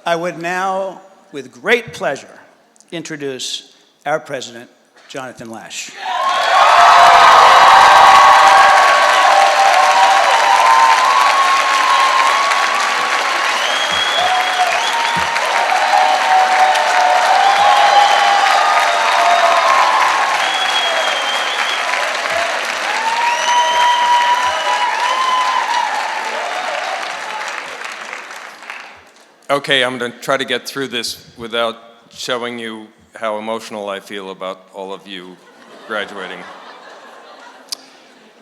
I would now, with great pleasure, introduce our president, Jonathan Lash. Okay, I'm going to try to get through this without showing you how emotional I feel about all of you graduating.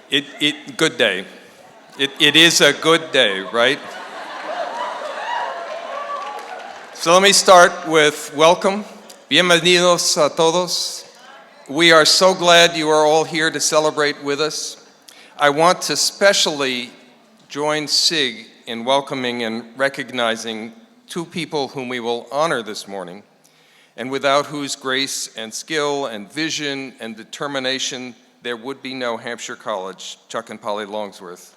Good day. It is a good day, right? So let me start with welcome. Bienvenidos a todos. We are so glad you are all here to celebrate with us. I want to specially join SIG in welcoming and recognizing two people whom we will honor this morning, and without whose grace and skill and vision and determination there would be no Hampshire College, Chuck and Polly Longsworth.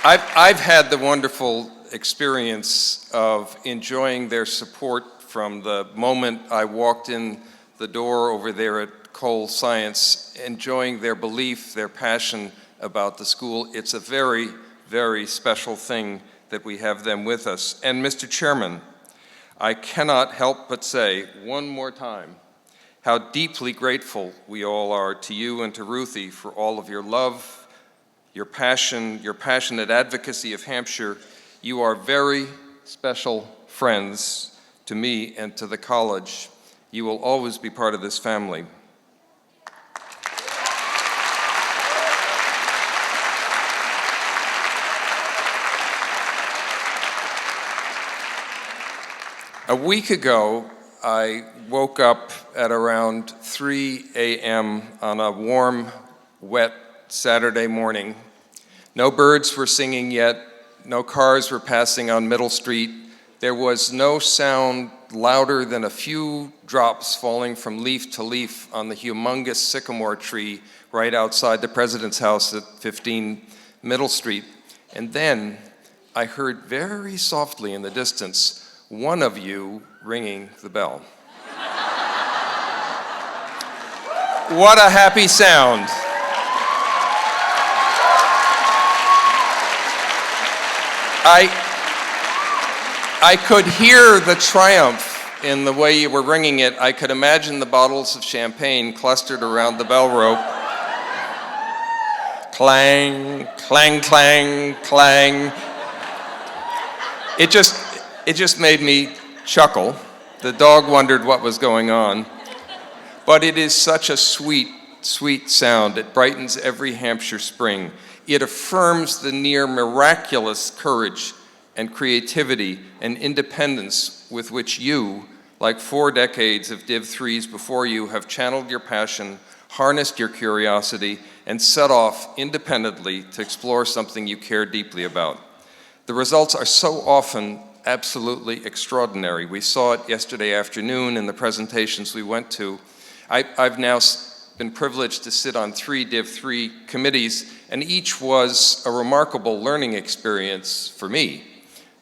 I've had the wonderful experience of enjoying their support from the moment I walked in the door over there at Cole Science, enjoying their belief, their passion about the school. It's a very, very special thing that we have them with us. And Mr. Chairman, I cannot help but say one more time how deeply grateful we all are to you and to Ruthie for all of your love, your passion, your passionate advocacy of Hampshire. You are very special friends to me and to the college. You will always be part of this family. A week ago, I woke up at around 3 a.m. on a warm, wet Saturday morning. No birds were singing yet, no cars were passing on Middle Street. There was no sound louder than a few drops falling from leaf to leaf on the humongous sycamore tree right outside the president's house at 15 Middle Street. And then I heard very softly in the distance one of you ringing the bell. What a happy sound. I could hear the triumph in the way you were ringing it. I could imagine the bottles of champagne clustered around the bell rope. Clang, clang, clang, clang. It just made me chuckle. The dog wondered what was going on. But it is such a sweet, sweet sound. It brightens every Hampshire spring. It affirms the near miraculous courage and creativity and independence with which you, like 4 decades of Div 3s before you, have channeled your passion, harnessed your curiosity, and set off independently to explore something you care deeply about. The results are so often absolutely extraordinary. We saw it yesterday afternoon in the presentations we went to. I've now been privileged to sit on 3 Div 3 committees, and each was a remarkable learning experience for me,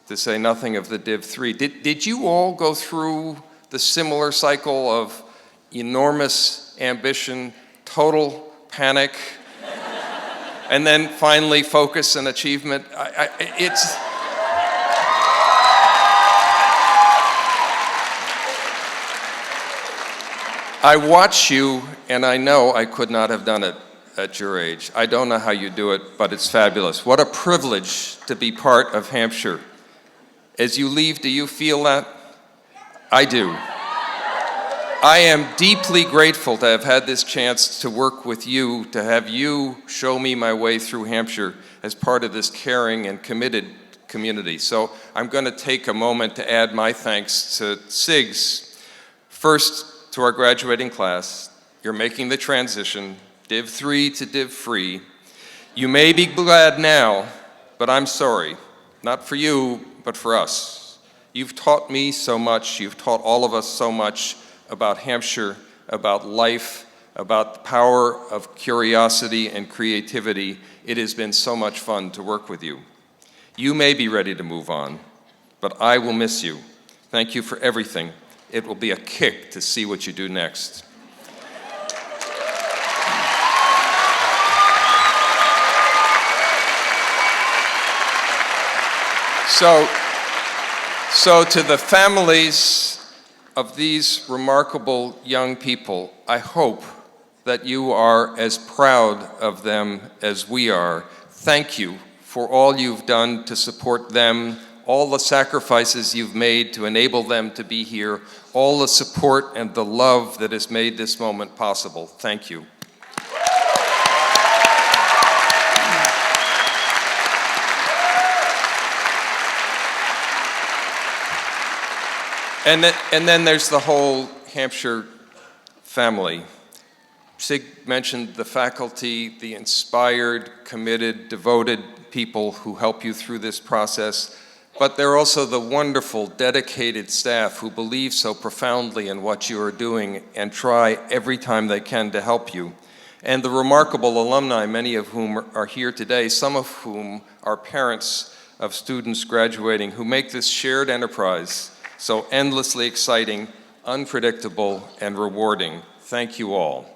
to say nothing of the Div 3. Did you all go through the similar cycle of enormous ambition, total panic, and then finally focus and achievement? I watch you, and I know I could not have done it at your age. I don't know how you do it, but it's fabulous. What a privilege to be part of Hampshire. As you leave, do you feel that? I do. I am deeply grateful to have had this chance to work with you, to have you show me my way through Hampshire as part of this caring and committed community. So I'm going to take a moment to add my thanks to SIGs. First, to our graduating class. You're making the transition, Div 3 to Div Free. You may be glad now, but I'm sorry. Not for you, but for us. You've taught me so much, you've taught all of us so much about Hampshire, about life, about the power of curiosity and creativity. It has been so much fun to work with you. You may be ready to move on, but I will miss you. Thank you for everything. It will be a kick to see what you do next. So to the families of these remarkable young people, I hope that you are as proud of them as we are. Thank you for all you've done to support them, all the sacrifices you've made to enable them to be here, all the support and the love that has made this moment possible. Thank you. And then there's the whole Hampshire family. Sig mentioned the faculty, the inspired, committed, devoted people who help you through this process, but there are also the wonderful, dedicated staff who believe so profoundly in what you are doing and try every time they can to help you. And the remarkable alumni, many of whom are here today, some of whom are parents of students graduating, who make this shared enterprise so endlessly exciting, unpredictable, and rewarding. Thank you all.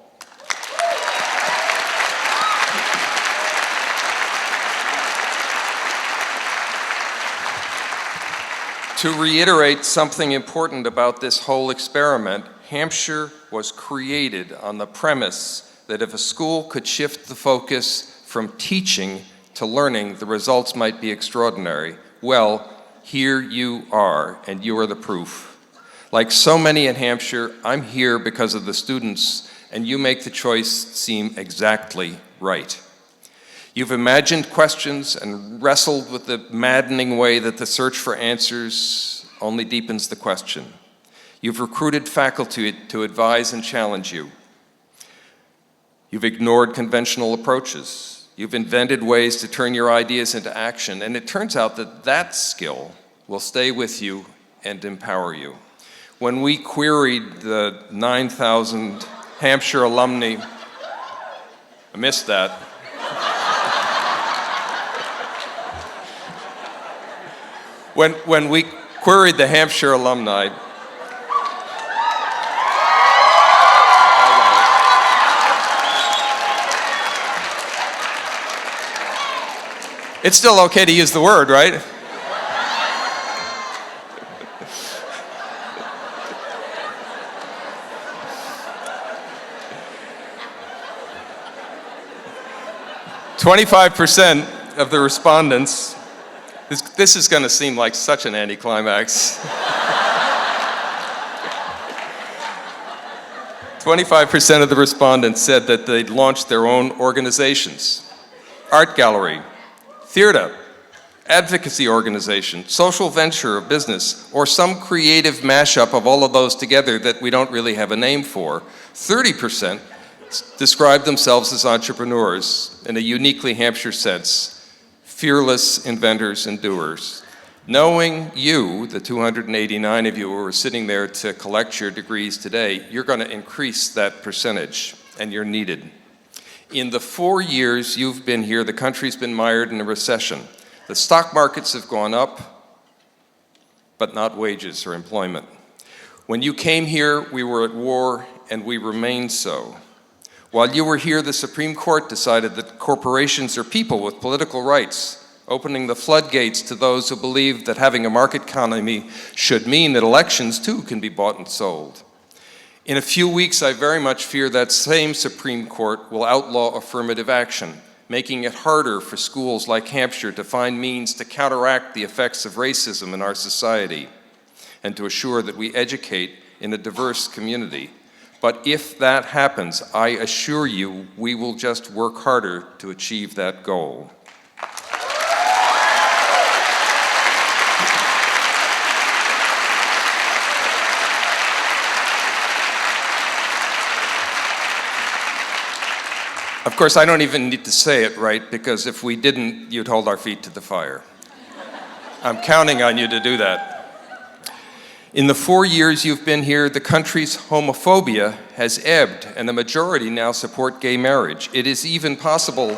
To reiterate something important about this whole experiment, Hampshire was created on the premise that if a school could shift the focus from teaching to learning, the results might be extraordinary. Well, here you are, and you are the proof. Like so many in Hampshire, I'm here because of the students, and you make the choice seem exactly right. You've imagined questions and wrestled with the maddening way that the search for answers only deepens the question. You've recruited faculty to advise and challenge you. You've ignored conventional approaches. You've invented ways to turn your ideas into action, and it turns out that that skill will stay with you and empower you. When we queried the 9,000 Hampshire alumni, I missed that. When we queried the Hampshire alumni, it's still okay to use the word, right? "25% of the respondents," this is going to seem like such an anticlimax. 25% of the respondents said that they'd launched their own organizations, art gallery, theater, advocacy organization, social venture or business, or some creative mashup of all of those together that we don't really have a name for. 30% describe themselves as entrepreneurs in a uniquely Hampshire sense, fearless inventors and doers. Knowing you, the 289 of you who are sitting there to collect your degrees today, you're going to increase that percentage, and you're needed. In the 4 years you've been here, the country's been mired in a recession. The stock markets have gone up, but not wages or employment. When you came here, we were at war, and we remain so. While you were here, the Supreme Court decided that corporations are people with political rights, opening the floodgates to those who believe that having a market economy should mean that elections too can be bought and sold. In a few weeks, I very much fear that same Supreme Court will outlaw affirmative action, making it harder for schools like Hampshire to find means to counteract the effects of racism in our society and to assure that we educate in a diverse community. But if that happens, I assure you, we will just work harder to achieve that goal. Of course, I don't even need to say it, right? Because if we didn't, you'd hold our feet to the fire. I'm counting on you to do that. In the 4 years you've been here, the country's homophobia has ebbed, and the majority now support gay marriage. It is even possible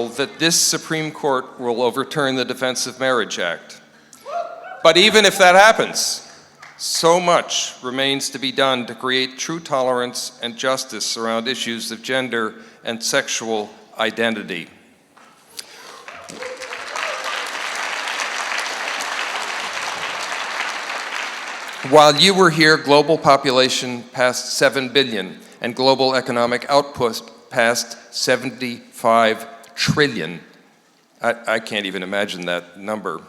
that this Supreme Court will overturn the Defense of Marriage Act. But even if that happens, so much remains to be done to create true tolerance and justice around issues of gender and sexual identity. While you were here, global population passed 7 billion and global economic output passed 75 trillion. I can't even imagine that number.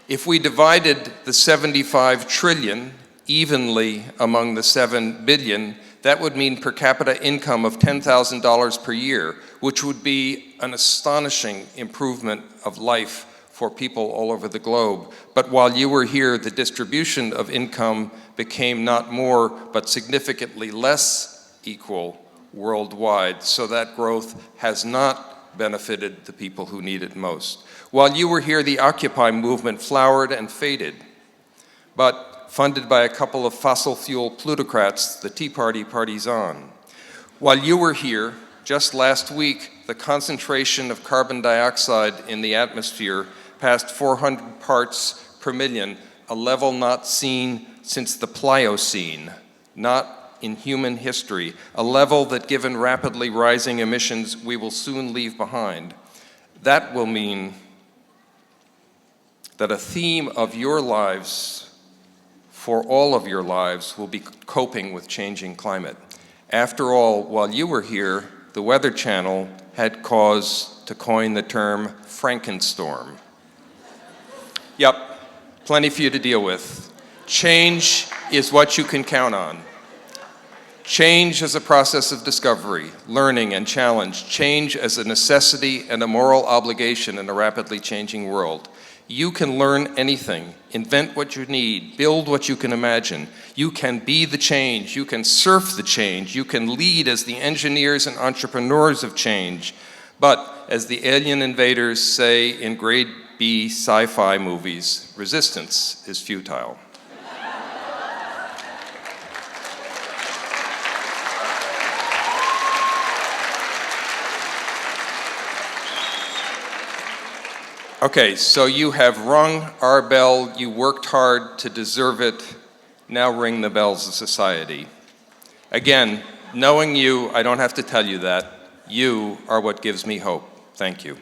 If we divided the 75 trillion evenly among the 7 billion, that would mean per capita income of $10,000 per year, which would be an astonishing improvement of life for people all over the globe. But while you were here, the distribution of income became not more, but significantly less equal worldwide, so that growth has not benefited the people who need it most. While you were here, the Occupy movement flowered and faded, but funded by a couple of fossil fuel plutocrats, the Tea Party parties on. While you were here, just last week, the concentration of carbon dioxide in the atmosphere passed 400 parts per million, a level not seen since the Pliocene, not in human history, a level that, given rapidly rising emissions, we will soon leave behind. That will mean that a theme of your lives, for all of your lives, will be coping with changing climate. After all, while you were here, the Weather Channel had cause to coin the term Frankenstorm. Yep, plenty for you to deal with. Change is what you can count on. Change as a process of discovery, learning, and challenge. Change as a necessity and a moral obligation in a rapidly changing world. You can learn anything, invent what you need, build what you can imagine. You can be the change, you can surf the change, you can lead as the engineers and entrepreneurs of change. But as the alien invaders say in grade B sci-fi movies, resistance is futile. Okay, so you have rung our bell, you worked hard to deserve it, now ring the bells of society. Again, knowing you, I don't have to tell you that. You are what gives me hope. Thank you.